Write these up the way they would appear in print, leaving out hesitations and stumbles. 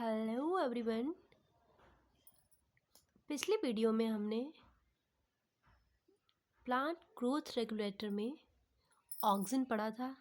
Hello everyone. पिछले video में हमने प्लांट ग्रोथ रेगुलेटर में ऑक्सिन पढ़ा था।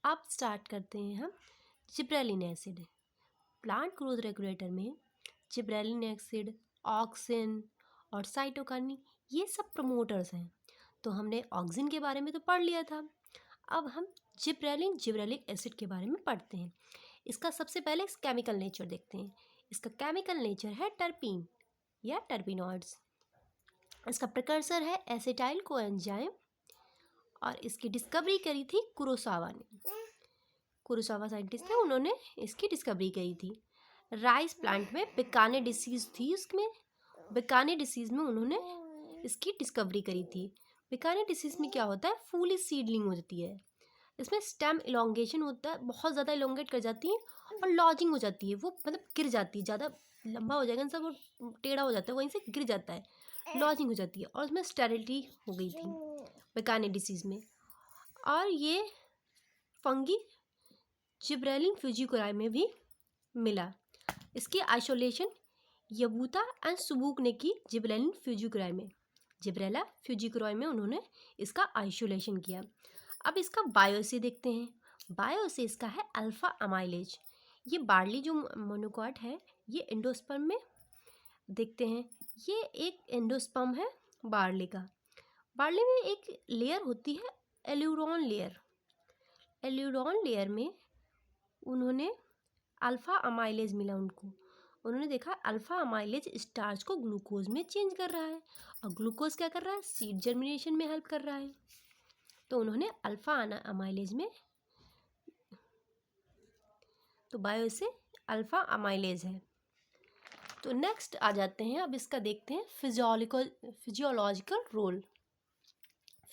अब स्टार्ट करते हैं हम gibberellin acid. Plant growth regulator में जिब्रेलिन एसिड, ऑक्सिन और साइटोकाइनिन ये सब प्रमोटर्स हैं। तो हमने ऑक्सिन के बारे में तो पढ़ लिया था। अब हम जिब्रेलिक एसिड के बारे में पढ़ते हैं। इसका सबसे पहले केमिकल नेचर देखते हैं। इसका केमिकल नेचर है टर्पीन या टर्पिनॉइड्स। इसका प्रिकर्सर है एसिटाइल कोएंजाइम और इसकी डिस्कवरी करी थी कुरोसावा ने। कुरोसावा साइंटिस्ट थे, उन्होंने इसकी डिस्कवरी करी थी। राइस प्लांट में बिकाने डिसीज़ थी, उसमें बिकाने डिसीज़ में उन्होंने इसकी डिस्कवरी करी थी। बिकाने डिसीज़ में क्या होता है, फूली सीडलिंग हो जाती है। इसमें स्टेम इलोंगेशन होता है, बहुत ज़्यादा इलोंगेट कर जाती है और लॉजिंग हो जाती है, वो मतलब गिर जाती है, ज़्यादा लंबा हो जाएगा सब, वो टेढ़ा हो जाता है, वहीं से गिर जाता है, लॉजिंग हो जाती है और उसमें स्टेरिलिटी हो गई थी बेकाने डिसीज़ में। और ये फंगी जिब्रेलिन फ्यूजिकुराई में भी मिला। इसकी आइसोलेशन यबूता एंड सुबूक ने की जिब्रेलिन फ्यूजिकुराई में, जिब्रेला फ्यूजिकुराई में उन्होंने इसका आइसोलेशन किया। अब इसका बायोसे देखते हैं। बायोसे इसका है अल्फ़ा अमाइलेज। ये बार्ली जो मोनोकॉट है, ये एंडोस्पर्म में देखते हैं। ये एक एंडोस्पर्म है बार्ली का। बार्ली में एक लेयर होती है एल्यूरोन लेयर। एल्यूरोन लेयर में उन्होंने अल्फ़ा अमाइलेज मिला उनको। उन्होंने देखा अल्फ़ा अमाइलेज स्टार्च को ग्लूकोज में चेंज कर रहा है और ग्लूकोज क्या कर रहा है, सीड जर्मिनेशन में हेल्प कर रहा है। तो उन्होंने अल्फ़ा अमाइलेज में, तो बायो से अल्फ़ा अमाइलेज है। तो नेक्स्ट आ जाते हैं, अब इसका देखते हैं फिजियोलॉजिकल रोल।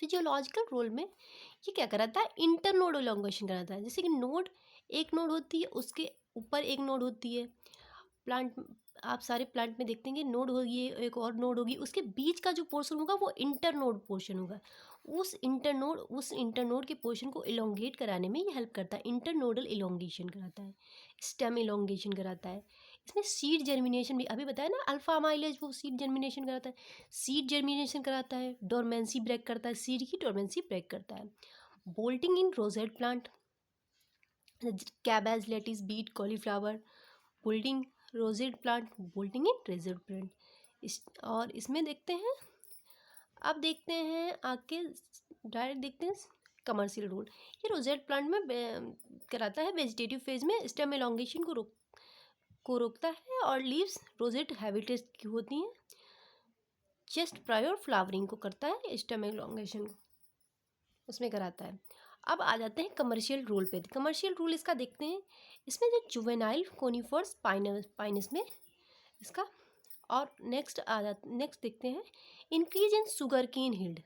फिजियोलॉजिकल रोल में ये क्या कराता है, इंटरनोड इलोंगेशन कराता है। जैसे कि नोड, एक नोड होती है, उसके ऊपर एक नोड होती है। प्लांट, आप सारे प्लांट में देखते हैं नोड होगी, एक और नोड होगी, उसके बीच का जो पोर्शन होगा वो इंटरनोड पोर्शन होगा। उस इंटरनोड के पोर्शन को इलोंगेट कराने में ये हेल्प करता है। इंटरनोडल इलोंगेशन कराता है, स्टेम इलोंगेशन कराता है। इसमें सीड जर्मिनेशन भी अभी बताया ना, अल्फा अमाइलेज वो सीड जर्मिनेशन कराता है। सीड जर्मिनेशन कराता है, डोरमेंसी ब्रेक करता है, सीड की डोरमेंसी ब्रेक करता है। Bolting in rosette plant, cabbage, lettuce, beet, cauliflower, bolting rosette plant, bolting in rosette plant. और इसमें देखते हैं, अब देखते हैं आके डायरेक्ट देखते हैं कमर्शियल रोल। ये रोजेट प्लांट में कराता है, वेजिटेटिव फेज में स्टेम एलोंगेशन को रोकता है और लीव्स रोजेट हैबिटेट की होती हैं। जस्ट प्रायर फ्लावरिंग को करता है, स्टेम एलोंगेशन उसमें कराता है। अब आ जाते हैं कमर्शियल रोल पे। कमर्शियल रोल इसका देखते हैं। इसमें जो जुवेनाइल कोनिफर्स पाइनस में इसका, और नेक्स्ट देखते हैं increase in sugarcane yield.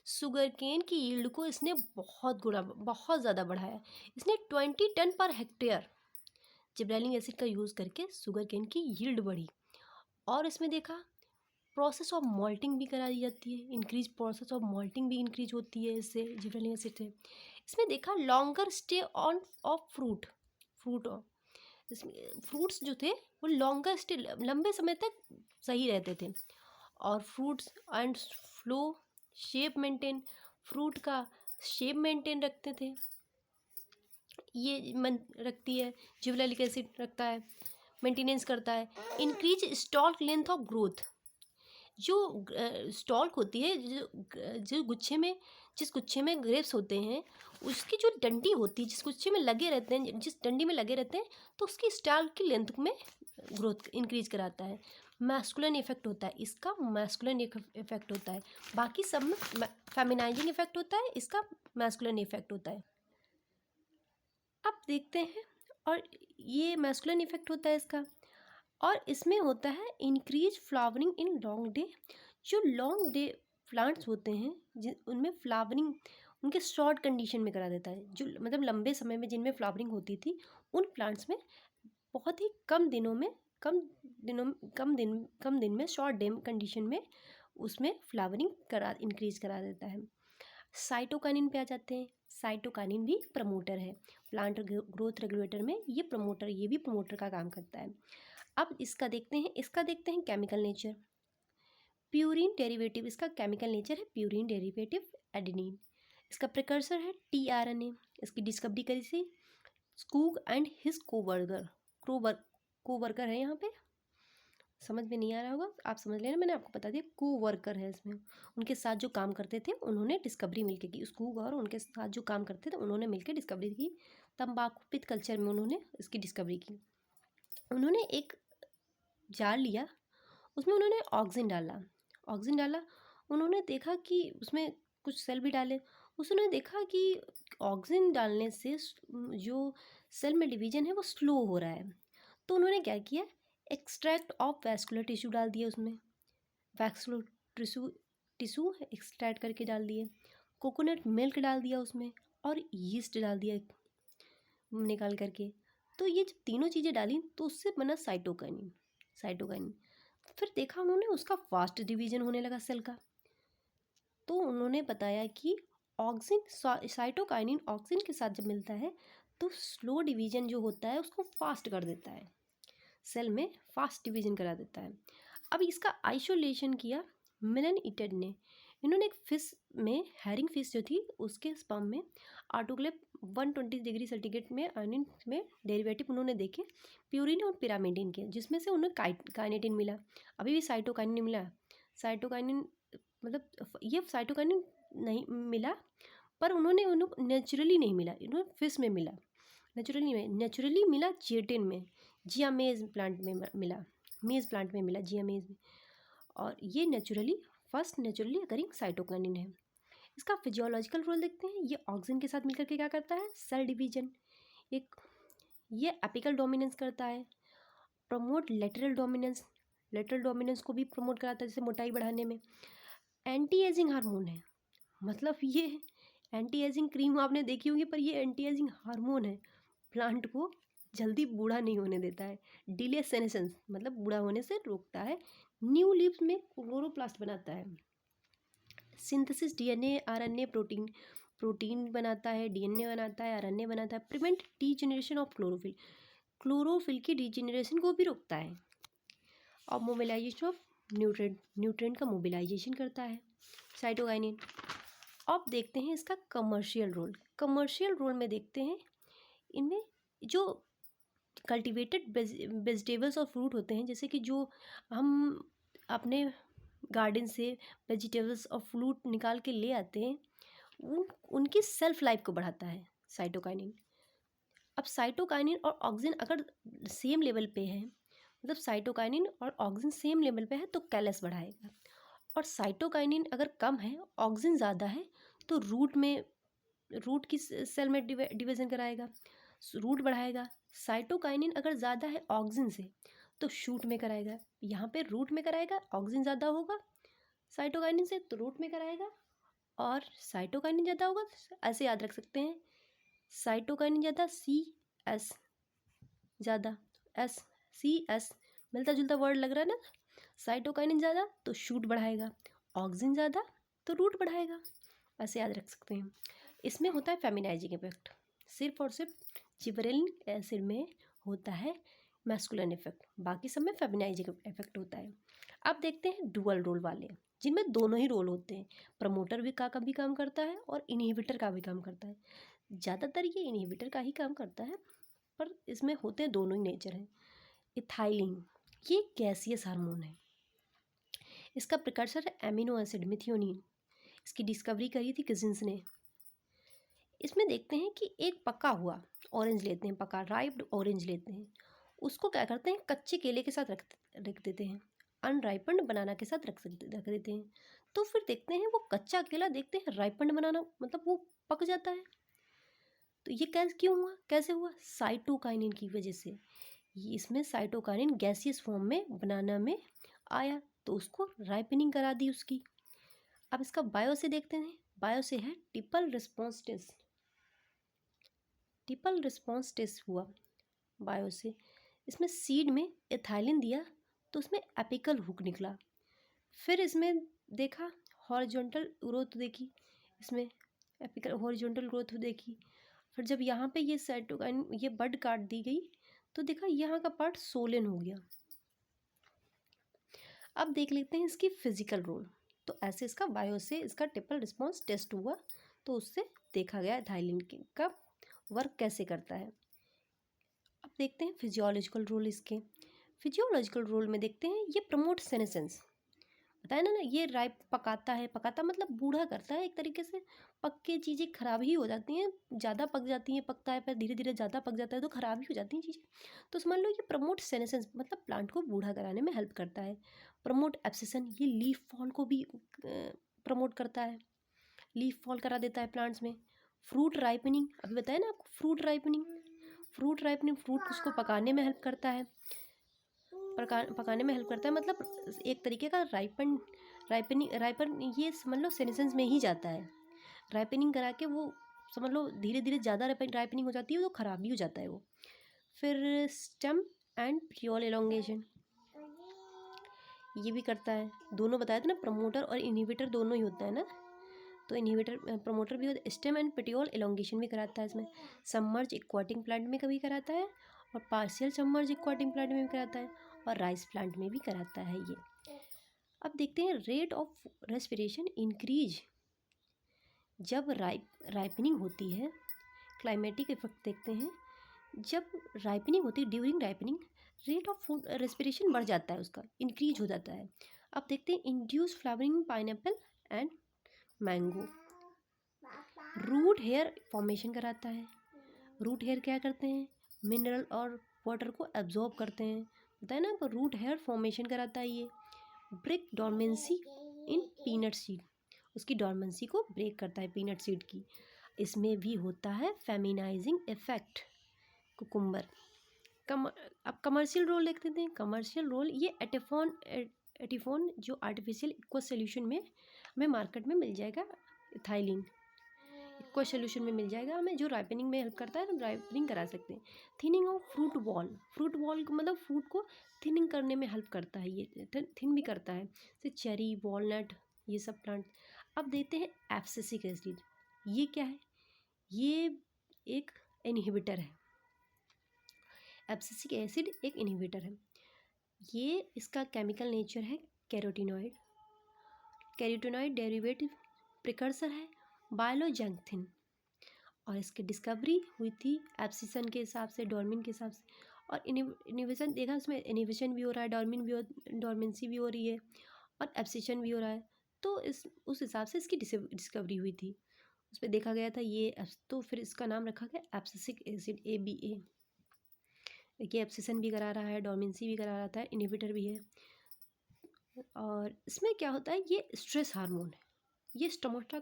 Sugarcane की यील्ड को इसने बहुत ज़्यादा बढ़ाया। इसने 20 ton per hectare gibberellic acid का यूज़ करके शुगर केन की यील्ड बढ़ी। और इसमें देखा प्रोसेस ऑफ मॉल्टिंग भी करा दी जाती है, इंक्रीज प्रोसेस ऑफ मॉल्टिंग भी इंक्रीज होती है इससे, जिब्रेलिक एसिड से। इसमें देखा longer stay on off fruits जो थे वो लॉन्गर स्टे, लंबे समय तक सही रहते थे। और fruits and flow shape maintain, fruit का शेप मेंटेन रखते थे, ये रखती है जिब्रेलिक एसिड, रखता है, मेंटेनेंस करता है। Increase stock length of growth, जो स्टॉक होती है, जो गुच्छे में, जिस गुच्छे में ग्रेप्स होते हैं, उसकी जो डंडी होती है, जिस गुच्छे में लगे रहते हैं, जिस डंडी में लगे रहते हैं, तो उसकी स्टॉक की लेंथ में ग्रोथ इंक्रीज कराता है। मैस्कुलिन इफेक्ट होता है इसका, मैस्कुलिन इफेक्ट होता है। बाकी सब में फेमिनाइजिंग इफेक्ट होता है, इसका मैस्कुलिन इफेक्ट होता है। अब देखते हैं, और ये मैस्कुलिन इफेक्ट होता है इसका। और इसमें होता है increase flowering in long day. जो लॉन्ग डे प्लांट्स होते हैं उनमें फ्लावरिंग उनके शॉर्ट कंडीशन में करा देता है। जो मतलब लंबे समय में जिनमें फ्लावरिंग होती थी, उन प्लांट्स में बहुत ही कम दिन में शॉर्ट डे कंडीशन में उसमें फ्लावरिंग इंक्रीज करा देता है। साइटोकाइनिन पे आ जाते हैं। साइटोकाइनिन भी प्रमोटर है प्लांट ग्रोथ रेगुलेटर में, ये भी प्रमोटर का काम करता है। अब इसका देखते हैं केमिकल नेचर। प्यूरिन डेरिवेटिव, इसका केमिकल नेचर है प्यूरिन डेरिवेटिव एडेनिन। इसका प्रिकर्सर है tRNA। इसकी डिस्कवरी करी थी स्कूग एंड हिज कोवर्कर है। यहाँ पे समझ में नहीं आ रहा होगा, आप समझ लेना, मैंने आपको बता दिया कोवर्कर है इसमें। उनके साथ जो काम करते थे उन्होंने डिस्कवरी मिलके की, स्कूग और उनके साथ जो काम करते थे उन्होंने मिलकर डिस्कवरी की। तंबाकू पित्त कल्चर में उन्होंने इसकी डिस्कवरी की। उन्होंने एक जार लिया, उसमें उन्होंने ऑक्सीजन डाला। उन्होंने देखा कि उसमें कुछ सेल भी डाले, उसने देखा कि ऑक्सीजन डालने से जो सेल में डिवीजन है वो स्लो हो रहा है। तो उन्होंने क्या किया, एक्सट्रैक्ट ऑफ वैस्कुलर टिश्यू डाल दिया उसमें, वैस्कुलर टिश्यू एक्सट्रैक्ट करके डाल दिए। कोकोनट मिल्क डाल दिया उसमें और यीस्ट डाल दिया निकाल करके। तो ये जब तीनों चीज़ें डाली तो उससे बना साइटोकाइनिन। फिर देखा उन्होंने उसका फास्ट डिवीजन होने लगा सेल का। तो उन्होंने बताया कि साइटोकाइनिन ऑक्सीजन के साथ जब मिलता है तो स्लो डिवीजन जो होता है उसको फास्ट कर देता है, सेल में फास्ट डिवीजन करा देता है। अब इसका आइसोलेशन किया मिलन इटेड ने। इन्होंने एक फिश में, हैरिंग फिश जो थी उसके स्पर्म में ऑटोक्लेव 120 डिग्री सेंटीग्रेड में आयनिन में डेरिवेटिव उन्होंने देखे प्यूरिन और पिरामिडिन के, जिसमें से उन्हें काइनेटिन मिला। अभी भी साइटोकाइनिन नहीं मिला। साइटोकाइनिन मतलब ये साइटोकाइनिन नहीं मिला, पर उन्होंने नेचुरली नहीं मिला, इन्होंने फिश में मिला। नेचुरली मिला जेटिन में, जियामेज प्लांट में मिला, मेज प्लांट में मिला जियामेज में। और ये फर्स्ट नेचुरली अकरिंग साइटोकाइनिन है। इसका फिजियोलॉजिकल रोल देखते हैं। ये ऑक्सीजन के साथ मिलकर के क्या करता है, सेल डिवीजन। एक ये एपिकल डोमिनेंस करता है, प्रमोट लेटरल डोमिनेंस को भी प्रमोट कराता है, जैसे मोटाई बढ़ाने में। एंटी एजिंग हार्मोन है, मतलब ये एंटी एजिंग क्रीम आपने देखी होगी, पर ये एंटी एजिंग हार्मोन है, प्लांट को जल्दी बूढ़ा नहीं होने देता है। डिले सेनेसेंस मतलब बूढ़ा होने से रोकता है। न्यू लीव्स में क्लोरोप्लास्ट बनाता है। सिंथेसिस डीएनए आरएनए प्रोटीन बनाता है, डीएनए बनाता है, आरएनए बनाता है। प्रिवेंट डीजेनरेशन ऑफ क्लोरोफिल की डीजेनरेशन को भी रोकता है। और मोबिलाइजेशन ऑफ न्यूट्रिएंट का मोबिलाइजेशन करता है साइटोकाइनिन। अब देखते हैं इसका कमर्शियल रोल में देखते हैं इनमें जो कल्टिवेटेड वेजिटेबल्स और फ्रूट होते हैं, जैसे कि जो हम अपने गार्डन से वेजिटेबल्स और फ्रूट निकाल के ले आते हैं, उनकी सेल्फ लाइफ को बढ़ाता है साइटोकाइनिन। अब साइटोकाइनिन और ऑक्सीजन अगर सेम लेवल पे है, मतलब साइटोकाइनिन और ऑक्सीजन सेम लेवल पे है तो कैलस बढ़ाएगा। और साइटोकाइनिन अगर कम है, ऑक्सीजन ज़्यादा है, तो रूट की सेल में डिवीजन कराएगा, रूट बढ़ाएगा। साइटोकाइनिन अगर ज़्यादा है ऑक्सीजन से तो शूट में कराएगा। यहाँ पे रूट में कराएगा, ऑक्सीजन ज़्यादा होगा साइटोकाइनिन से तो रूट में कराएगा, और साइटोकाइनिन ज़्यादा होगा, ऐसे याद रख सकते हैं, साइटोकाइनिन ज़्यादा CS ज़्यादा, CS मिलता जुलता वर्ड लग रहा है ना। साइटोकाइनिन ज़्यादा तो शूट बढ़ाएगा, ऑक्सीजन ज़्यादा तो रूट बढ़ाएगा, ऐसे याद रख सकते हैं। इसमें होता है फेमिनाइजिंग इफेक्ट, सिर्फ और सिर्फ जिबरेलिक एसिड में होता है मैस्कुलिन इफेक्ट, बाकी सब में फेमिनाइजिंग इफेक्ट होता है। अब देखते हैं डुअल रोल वाले, जिनमें दोनों ही रोल होते हैं, प्रमोटर का भी काम करता है और इनहिबिटर का भी काम करता है। ज़्यादातर ये इनहिबिटर का ही काम करता है, पर इसमें होते हैं दोनों ही नेचर हैं। इथाइलिन ये गैसियस हार्मोन है, इसका प्रिकर्सर है एमिनो एसिड मिथियोनिन। इसकी डिस्कवरी करी थी किजिन्स ने। इसमें देखते हैं कि एक पका हुआ ऑरेंज लेते हैं, पका राइप्ड ऑरेंज लेते हैं, उसको क्या करते हैं कच्चे केले के साथ रख देते हैं, अनराइपन्ड बनाना के साथ रख देते हैं। तो फिर देखते हैं वो कच्चा केला देखते हैं राइपन्ड बनाना मतलब वो पक जाता है। तो ये कैसे हुआ, साइटोकाइनिन की वजह से। इसमें साइटोकाइनिन गैसियस फॉर्म में बनाना में आया तो उसको राइपनिंग करा दी उसकी। अब इसका बायो से देखते हैं, बायो से है टिपल रिस्पॉन्स टेस्ट हुआ बायो से। इसमें सीड में एथाइलिन दिया तो उसमें एपिकल हुक निकला। फिर इसमें देखा हॉरिजॉन्टल ग्रोथ देखी, इसमें एपिकल हॉरिजॉन्टल ग्रोथ देखी। फिर जब यहाँ पे ये साइटोकाइन ये बड काट दी गई तो देखा यहाँ का पार्ट सोलन हो गया। अब देख लेते हैं इसकी फिजिकल रोल। तो ऐसे इसका बायो से इसका ट्रिपल रिस्पॉन्स टेस्ट हुआ तो उससे देखा गया एथाइलिन का वर्क कैसे करता है। अब देखते हैं फिजियोलॉजिकल रोल इसके। फिजियोलॉजिकल रोल में देखते हैं ये प्रमोट सेनेसेंस, बताया ना ये राइप पकाता है, पकाता मतलब बूढ़ा करता है एक तरीके से। पक के चीज़ें ख़राब ही हो जाती हैं, ज़्यादा पक जाती हैं, पकता है फिर धीरे धीरे ज़्यादा पक जाता है तो ख़राब ही हो जाती हैं चीज़ें। तो समझ लो ये प्रमोट सेनेसेंस मतलब प्लांट को बूढ़ा कराने में हेल्प करता है। प्रमोट एब्सेशन ये लीफ फॉल को भी प्रमोट करता है, लीफ फॉल करा देता है प्लांट्स में। फ्रूट राइपनिंग अभी बताया ना आपको, फ्रूट राइपनिंग फ्रूट उसको पकाने में हेल्प करता है, पकाने में हेल्प करता है मतलब एक तरीके का राइपन ये समझ लो सेनेसेंस में ही जाता है। राइपनिंग करा के वो समझ लो धीरे धीरे ज़्यादा राइपनिंग हो जाती है तो ख़राब भी हो जाता है वो। फिर स्टेम एंड पिटियोल एलोंगेशन ये भी करता है। दोनों बताया था ना, प्रमोटर और इनहिबिटर दोनों ही होता है ना, तो इनहिबिटर प्रमोटर भी होता है। स्टेम एंड पेटियोल एलोंगेशन भी कराता है इसमें। सबमर्ज एक्वाटिक प्लांट में कभी कराता है और पार्शियल सबमर्ज एक्वाटिक प्लांट में भी कराता है और राइस प्लांट में भी कराता है ये। अब देखते हैं रेट ऑफ रेस्पिरेशन इंक्रीज जब राइपनिंग होती है। क्लाइमेटिक इफेक्ट देखते हैं, जब राइपनिंग होती है during ripening rate of food respiration बढ़ जाता है, उसका इंक्रीज हो जाता है। अब देखते हैं induce flowering pineapple and mango. Root hair formation कराता है। रूट हेयर क्या करते हैं, मिनरल और वाटर को एब्जॉर्ब करते हैं, बताया ना आपको, रूट हेयर फॉर्मेशन कराता है ये। ब्रेक डॉर्मेंसी इन पीनट सीड, उसकी डॉर्मेंसी को ब्रेक करता है पीनट सीड की। इसमें भी होता है फेमिनाइजिंग इफेक्ट कुकुम्बर। अब कमर्शियल रोल देख लेते हैं। कमर्शियल रोल ये एटिफोन जो आर्टिफिशियल एक्वा सोल्यूशन में हमें मार्केट में मिल जाएगा, इथाइलिन एक्वा सोल्यूशन में मिल जाएगा हमें, जो राइपनिंग में हेल्प करता है, हम राइपनिंग करा सकते हैं। थिनिंग ऑफ फ्रूट वॉल को मतलब फ्रूट को थिनिंग करने में हेल्प करता है, ये थिन भी करता है, जैसे चेरी वॉलनट ये सब प्लांट। अब देते हैं एब्सिसिक एसिड, ये क्या है, ये एक इनहिबिटर है। एब्सिसिक एसिड एक इनहिबिटर है। ये इसका केमिकल नेचर है कैरोटीनॉइड डेरिवेटिव प्रिकर्सर है बायोलोजैंथिन, और इसकी डिस्कवरी हुई थी एब्सिसन के हिसाब से, डॉर्मिन के हिसाब से। और इनिवेशन देखा, उसमें इनिवेशन भी हो रहा है, डॉर्मेंसी भी हो रही है और एब्सिशन भी हो रहा है। तो उस हिसाब से इसकी डिस्कवरी हुई थी, उस पर देखा गया था ये, तो फिर इसका नाम रखा गया एब्सिसिक एसिड ABA। ये एब्सिसन भी करा रहा है, डॉर्मेंसी भी करा रहा है, इनहिबिटर भी है। और इसमें क्या होता है, ये स्ट्रेस हार्मोन है, ये स्टोमाटा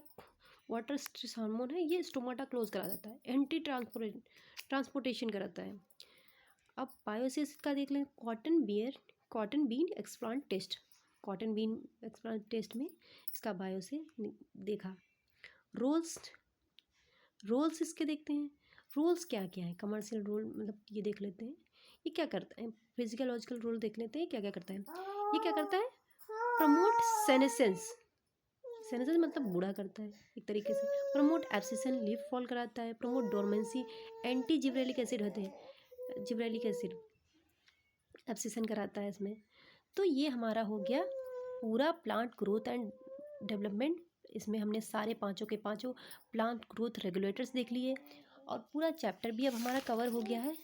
वाटर स्ट्रेस हार्मोन है, ये स्टोमाटा क्लोज करा देता है, एंटी ट्रांसपोर्टेशन कराता है। अब बायोसिस का देख लें। कॉटन बीन एक्सप्लांट टेस्ट में इसका बायोसे देखा। रोल्स इसके देखते हैं। रोल्स क्या क्या है, कमर्शियल रोल मतलब ये देख लेते हैं, ये क्या करता है। फिजियोलॉजिकल रोल देख लेते हैं, क्या क्या करता है। ये क्या करता है, प्रमोट सेनेसेंस मतलब बूढ़ा करता है एक तरीके से। प्रमोट एब्सिसन लीफ फॉल कराता है। Promote dormancy anti gibberellic acid होते हैं, जिब्रेलिक एसिड एब्सिसन कराता है इसमें। तो ये हमारा हो गया पूरा प्लांट ग्रोथ एंड डेवलपमेंट। इसमें हमने सारे पांचों के पांचों प्लांट ग्रोथ रेगुलेटर्स देख लिए और पूरा चैप्टर भी अब हमारा कवर हो गया है,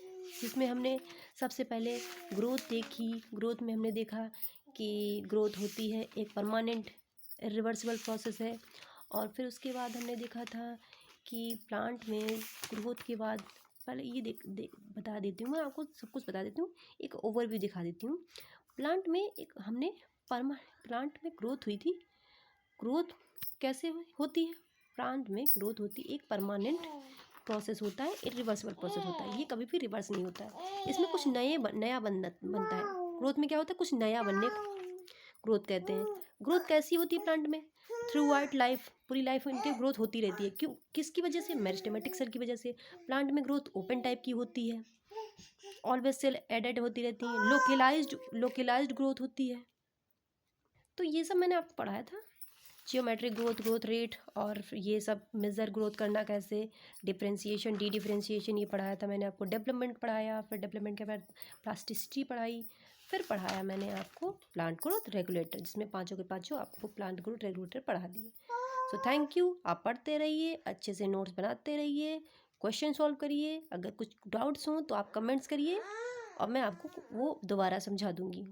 जिसमें हमने सबसे पहले ग्रोथ देखी। ग्रोथ में हमने देखा कि ग्रोथ होती है एक परमानेंट रिवर्सिबल प्रोसेस है। और फिर उसके बाद हमने देखा था कि प्लांट में ग्रोथ के बाद, पहले ये बता देती हूँ मैं आपको, सब कुछ बता देती हूँ, एक ओवरव्यू दिखा देती हूँ। प्लांट में एक हमने प्लांट में ग्रोथ हुई थी। ग्रोथ कैसे होती है, प्लांट में ग्रोथ होती है एक परमानेंट प्रोसेस होता है, इरिवर्सिबल प्रोसेस होता है, ये कभी भी रिवर्स नहीं होता है। इसमें कुछ नया बनता है। ग्रोथ में क्या होता है, कुछ नया बनने ग्रोथ कहते हैं। ग्रोथ कैसी होती है प्लांट में, थ्रू आउट लाइफ, पूरी लाइफ इनकी ग्रोथ होती रहती है। क्यों, किसकी वजह से, मेरिस्टेमेटिक सेल की वजह से। प्लांट में ग्रोथ ओपन टाइप की होती है, ऑलवेज सेल एडेड होती रहती है, लोकेलाइज्ड ग्रोथ होती है। तो ये सब मैंने आपको पढ़ाया था। जियोमेट्रिक ग्रोथ, ग्रोथ रेट और ये सब मेज़र ग्रोथ करना कैसे, डिफरेंशिएशन, डी डिफरेंशिएशन ये पढ़ाया था मैंने आपको, डेवलपमेंट पढ़ाया, फिर डेवलपमेंट के बाद प्लास्टिसिटी पढ़ाई, फिर पढ़ाया मैंने आपको प्लांट ग्रोथ रेगुलेटर, जिसमें पाँचों के पाँचों आपको प्लांट ग्रोथ रेगुलेटर पढ़ा दिए। So thank you. आप पढ़ते रहिए, अच्छे से नोट्स बनाते रहिए, क्वेश्चन सॉल्व करिए। अगर कुछ डाउट्स हों तो आप कमेंट्स करिए और मैं आपको वो दोबारा समझा दूँगी।